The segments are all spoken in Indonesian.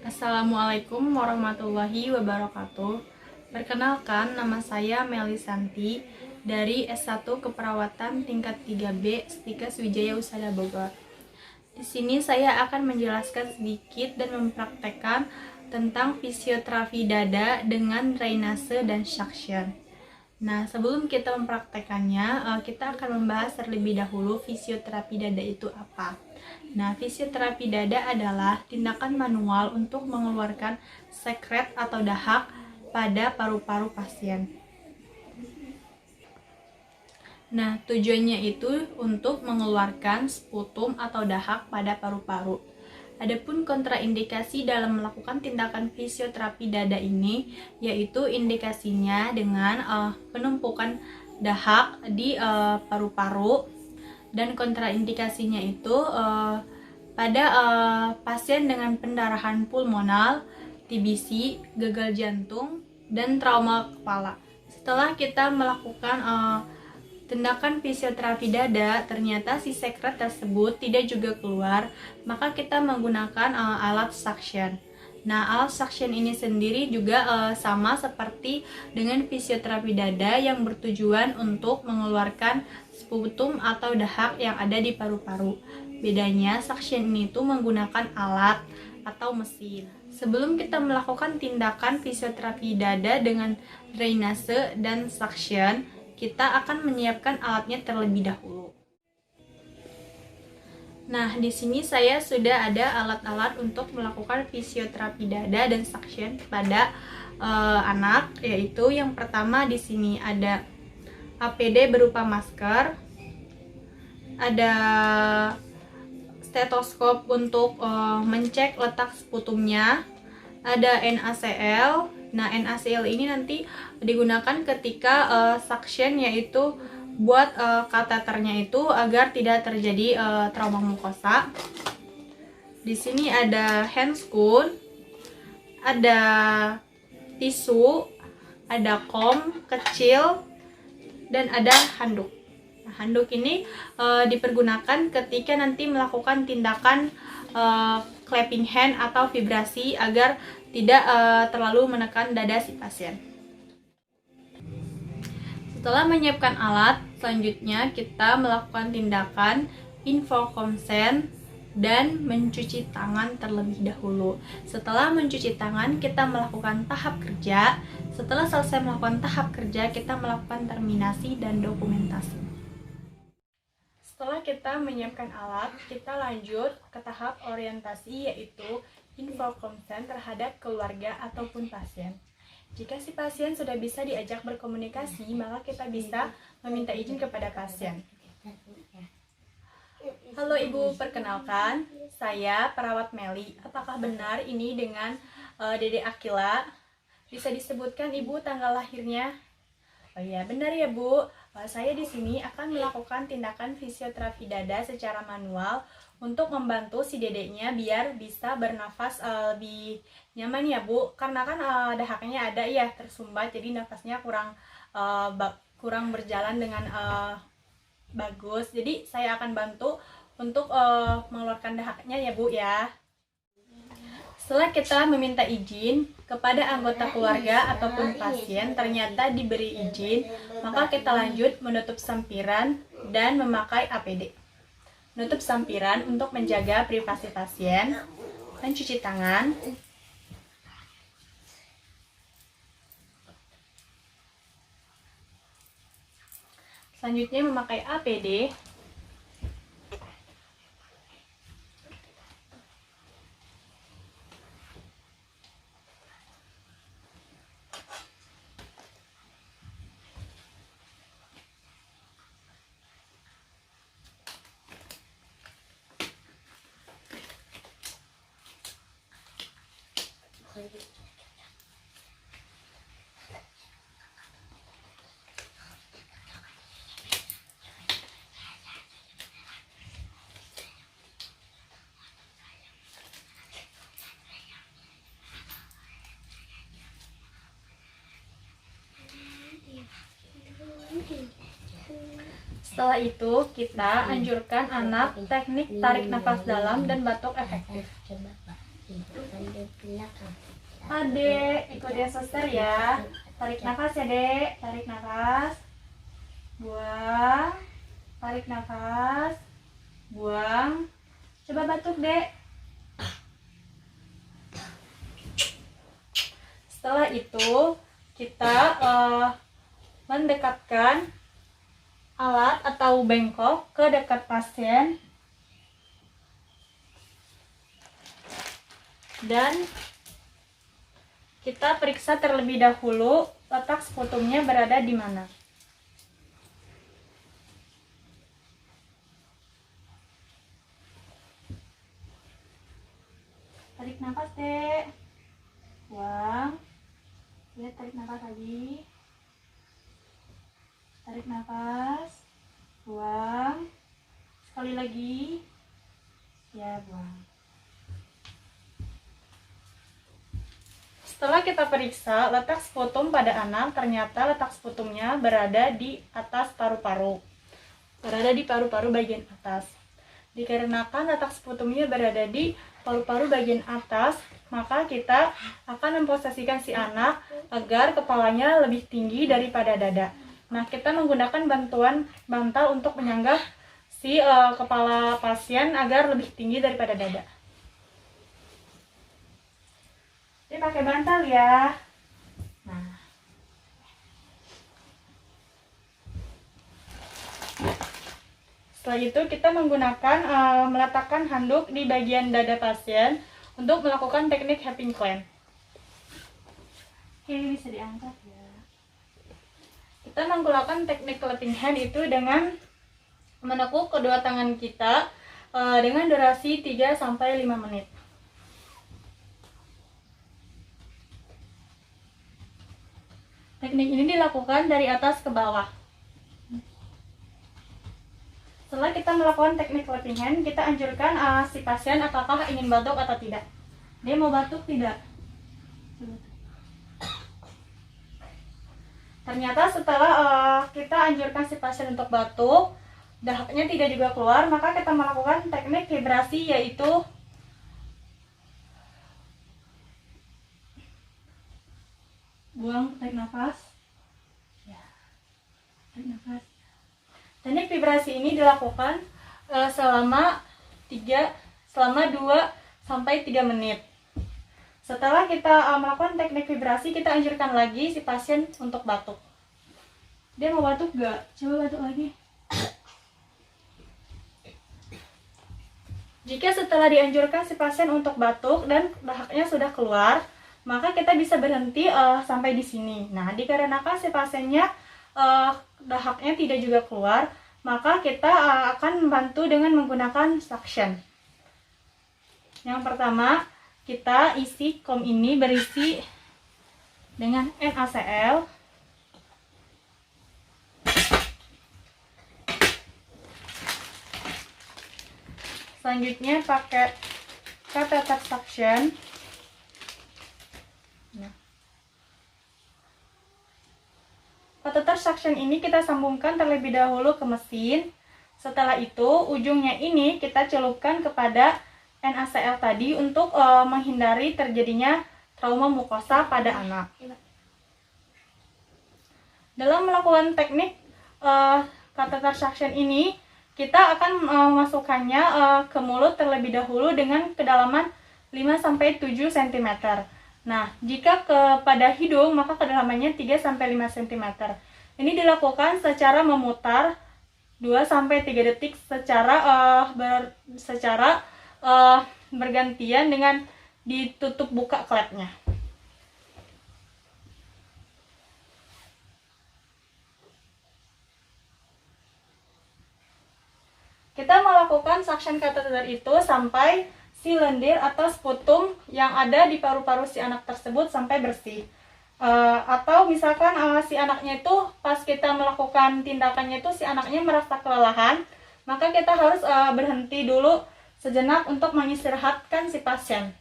Assalamualaikum warahmatullahi wabarakatuh. Perkenalkan, nama saya Meli Santi dari S1 Keperawatan tingkat 3B Stikes Wijaya Usada Bogor. Di sini saya akan menjelaskan sedikit dan mempraktekkan tentang fisioterapi dada dengan drainase dan suction. Nah, sebelum kita mempraktekannya, kita akan membahas terlebih dahulu fisioterapi dada itu apa. Nah, fisioterapi dada adalah tindakan manual untuk mengeluarkan sekret atau dahak pada paru-paru pasien. Nah, tujuannya itu untuk mengeluarkan sputum atau dahak pada paru-paru. Adapun kontraindikasi dalam melakukan tindakan fisioterapi dada ini, yaitu indikasinya dengan penumpukan dahak di paru-paru, dan kontraindikasinya itu pada pasien dengan pendarahan pulmonal, TBC, gagal jantung, dan trauma kepala. Setelah kita melakukan tindakan fisioterapi dada, ternyata si sekret tersebut tidak juga keluar, maka kita menggunakan alat suction. Nah, alat suction ini sendiri juga sama seperti dengan fisioterapi dada yang bertujuan untuk mengeluarkan sputum atau dahak yang ada di paru-paru. Bedanya, suction ini tuh menggunakan alat atau mesin. Sebelum kita melakukan tindakan fisioterapi dada dengan drainase dan suction, kita akan menyiapkan alatnya terlebih dahulu. Nah, di sini saya sudah ada alat-alat untuk melakukan fisioterapi dada dan suction pada anak, yaitu yang pertama di sini ada APD berupa masker, ada stetoskop untuk mencek letak sputumnya, ada NaCl. Nah, NaCl ini nanti digunakan ketika suction, yaitu buat kateternya itu agar tidak terjadi trauma mukosa. Di sini ada handscoon, ada tisu, ada kom kecil, dan ada handuk. Nah, handuk ini dipergunakan ketika nanti melakukan tindakan clapping hand atau vibrasi agar tidak terlalu menekan dada si pasien. Setelah menyiapkan alat, selanjutnya kita melakukan tindakan informed consent dan mencuci tangan terlebih dahulu. Setelah mencuci tangan, kita melakukan tahap kerja. Setelah selesai melakukan tahap kerja, kita melakukan terminasi dan dokumentasi. Setelah kita menyiapkan alat, kita lanjut ke tahap orientasi, yaitu informed consent terhadap keluarga ataupun pasien. Jika si pasien sudah bisa diajak berkomunikasi, maka kita bisa meminta izin kepada pasien. Halo Ibu, perkenalkan, saya perawat Meli. Apakah benar ini dengan Dede Akila? Bisa disebutkan Ibu tanggal lahirnya? Oh iya, benar ya Bu. Saya di sini akan melakukan tindakan fisioterapi dada secara manual untuk membantu si dedeknya biar bisa bernafas lebih nyaman ya Bu. Karena kan dahaknya ada ya tersumbat, jadi nafasnya kurang berjalan dengan bagus. Jadi saya akan bantu untuk mengeluarkan dahaknya ya Bu ya. Setelah kita meminta izin kepada anggota keluarga ataupun pasien ternyata diberi izin, maka kita lanjut menutup sampiran dan memakai APD. Menutup sampiran untuk menjaga privasi pasien, mencuci tangan, selanjutnya memakai APD, Setelah itu, kita anjurkan anak teknik tarik nafas dalam dan batuk efektif. Itu kan di belakang. Adek, ikut ya suster ya. Tarik nafas ya dek, tarik nafas. Buang. Tarik nafas. Buang. Coba batuk dek. Setelah itu kita mendekatkan alat atau bengkok ke dekat pasien dan kita periksa terlebih dahulu letak sputumnya berada di mana. Tarik nafas dek. Buang. Ya, tarik nafas lagi. Tarik nafas. Buang. Sekali lagi. Ya, buang. Setelah kita periksa letak sputum pada anak, ternyata letak sputumnya berada di atas paru-paru. Berada di paru-paru bagian atas. Dikarenakan letak sputumnya berada di paru-paru bagian atas, maka kita akan memposisikan si anak agar kepalanya lebih tinggi daripada dada. Nah, kita menggunakan bantuan bantal untuk menyanggah si kepala pasien agar lebih tinggi daripada dada. Ini pakai bantal ya. Nah. Setelah itu kita menggunakan meletakkan handuk di bagian dada pasien untuk melakukan teknik Happy Clamp. Oke, ini bisa diangkat ya. Kita menggunakan teknik clapping hand itu dengan menekuk kedua tangan kita dengan durasi 3-5 menit. Teknik ini dilakukan dari atas ke bawah. Setelah kita melakukan teknik clapping hand, kita anjurkan si pasien apakah ingin batuk atau tidak. Dia mau batuk tidak? Ternyata setelah kita anjurkan si pasien untuk batuk, dahaknya tidak juga keluar, maka kita melakukan teknik vibrasi, yaitu buang, tarik nafas. Ya. Tarik nafas. Teknik vibrasi ini dilakukan selama 2-3 menit. Setelah kita melakukan teknik vibrasi, kita anjurkan lagi si pasien untuk batuk. Dia mau batuk gak? Coba batuk lagi. Jika setelah dianjurkan si pasien untuk batuk dan dahaknya sudah keluar, maka kita bisa berhenti sampai di sini. Nah, dikarenakan si pasiennya dahaknya tidak juga keluar, maka kita akan membantu dengan menggunakan suction. Yang pertama, kita isi kom ini berisi dengan NaCl. Selanjutnya pakai catheter suction. Catheter suction ini kita sambungkan terlebih dahulu ke mesin. Setelah itu, ujungnya ini kita celupkan kepada NaCl tadi untuk menghindari terjadinya trauma mukosa pada anak. Dalam melakukan teknik catheter suction ini, kita akan memasukkannya ke mulut terlebih dahulu dengan kedalaman 5-7 cm. Nah, jika kepada hidung, maka kedalamannya 3-5 cm. Ini dilakukan secara memutar 2-3 detik secara bergantian dengan ditutup buka klepnya. Kita melakukan suction catheter itu sampai si lendir atau sputum yang ada di paru-paru si anak tersebut sampai bersih. Atau misalkan si anaknya itu pas kita melakukan tindakannya itu si anaknya merasa kelelahan, maka kita harus berhenti dulu sejenak untuk mengistirahatkan si pasien.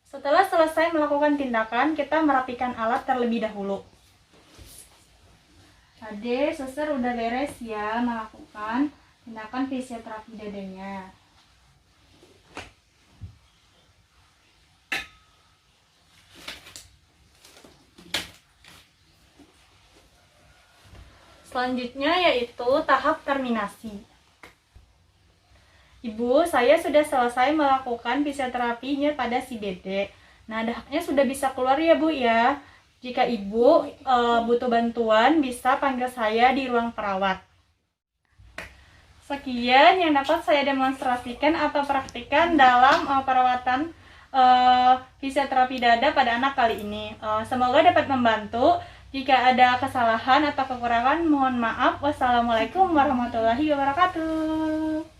Setelah selesai melakukan tindakan, kita merapikan alat terlebih dahulu. Ade, suster udah beres ya melakukan tindakan fisioterapi dadanya. Selanjutnya yaitu tahap terminasi. Ibu, saya sudah selesai melakukan fisioterapinya pada si Dede. Nah, dahaknya sudah bisa keluar ya, Bu ya. Jika Ibu butuh bantuan, bisa panggil saya di ruang perawat. Sekian yang dapat saya demonstrasikan atau praktikan dalam perawatan fisioterapi dada pada anak kali ini. Semoga dapat membantu. Jika ada kesalahan atau kekurangan, mohon maaf. Wassalamualaikum warahmatullahi wabarakatuh.